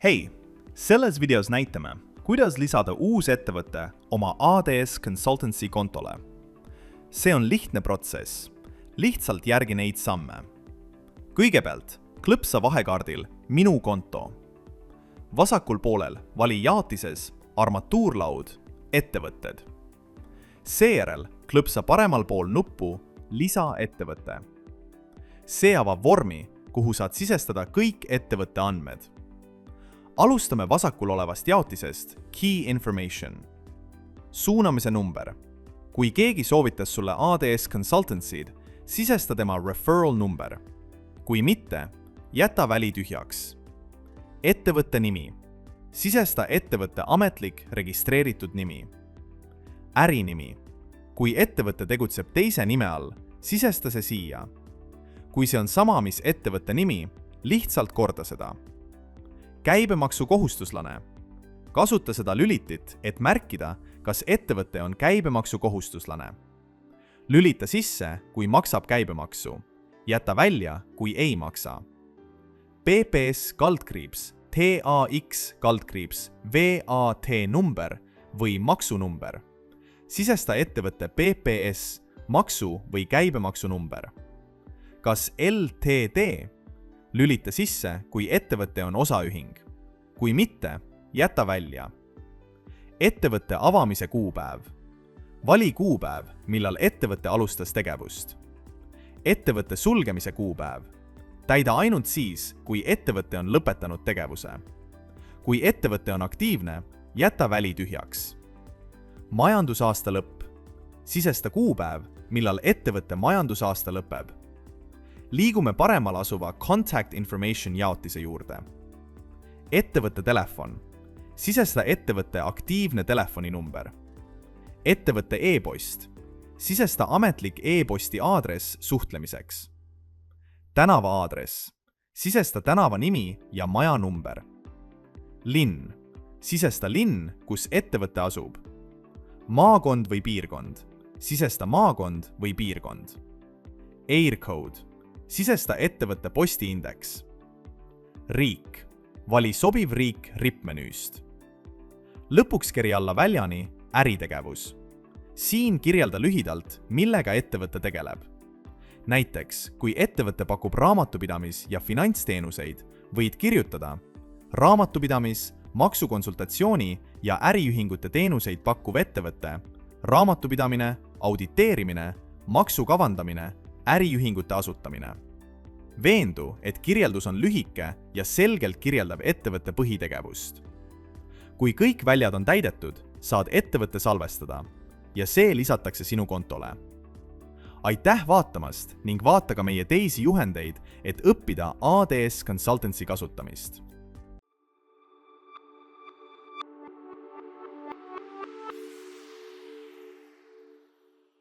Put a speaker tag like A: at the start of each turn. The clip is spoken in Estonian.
A: Hei, selles videos näitame, kuidas lisada uus ettevõte oma ADS Consultancy kontole. See on lihtne protsess, lihtsalt järgi neid samme. Kõigepealt klõpsa vahekaardil Minu konto. Vasakul poolel vali jaotises Armatuurlaud, ettevõtted. Seejärel klõpsa paremal pool nuppu Lisa ettevõte. See avab vormi, kuhu saad sisestada kõik ettevõtte andmed. Alustame vasakul olevast jaotisest Key Information. Suunamise number. Kui keegi soovitas sulle ADS Consultancy'd, sisesta tema referral number. Kui mitte, jäta väli tühjaks. Ettevõtte nimi. Sisesta ettevõtte ametlik registreeritud nimi. Ärinimi. Kui ettevõte tegutseb teise nime all, sisesta see siia. Kui see on sama, mis ettevõtte nimi, lihtsalt korda seda. Käibemaksukohustuslane. Kasuta seda lülitit, et märkida, kas ettevõte on käibemaksukohustuslane. Lülita sisse, kui maksab käibemaksu. Jäta välja, kui ei maksa. PPS-TAX VAT number või maksunumber. Sisesta ettevõtte PPS, maksu või käibemaksu number. Kas LTD? Lülita sisse, kui ettevõte on osaühing. Kui mitte, jäta välja. Ettevõtte avamise kuupäev. Vali kuupäev, millal ettevõte alustas tegevust. Ettevõtte sulgemise kuupäev. Täida ainult siis, kui ettevõte on lõpetanud tegevuse. Kui ettevõte on aktiivne, jäta väli tühjaks. Majandusaasta lõpp. Sisesta kuupäev, millal ettevõtte majandusaasta lõpeb. Liigume paremal asuva Contact Information jaotise juurde. Ettevõtte telefon. Sisesta ettevõtte aktiivne telefoninumber. Ettevõtte e-post. Sisesta ametlik e-posti aadress suhtlemiseks. Tänava aadress. Sisesta tänava nimi ja maja number. Linn. Sisesta linn, kus ettevõte asub. Maakond või piirkond. Sisesta maakond või piirkond. Aircode. Sisesta ettevõtte postiindeks. Riik. Vali sobiv riik rippmenüüst. Lõpuks keri alla väljani äritegevus. Siin kirjelda lühidalt, millega ettevõte tegeleb. Näiteks, kui ettevõte pakub raamatupidamis- ja finantsteenuseid, võid kirjutada raamatupidamis-, maksukonsultatsiooni ja äriühingute teenuseid pakkuv ettevõte, raamatupidamine, auditeerimine, maksukavandamine, äriühingute asutamine. Veendu, et kirjeldus on lühike ja selgelt kirjeldab ettevõtte põhitegevust. Kui kõik väljad on täidetud, saad ettevõtte salvestada ja see lisatakse sinu kontole. Aitäh vaatamast ning vaata ka meie teisi juhendeid, et õppida ADS Consultancy kasutamist.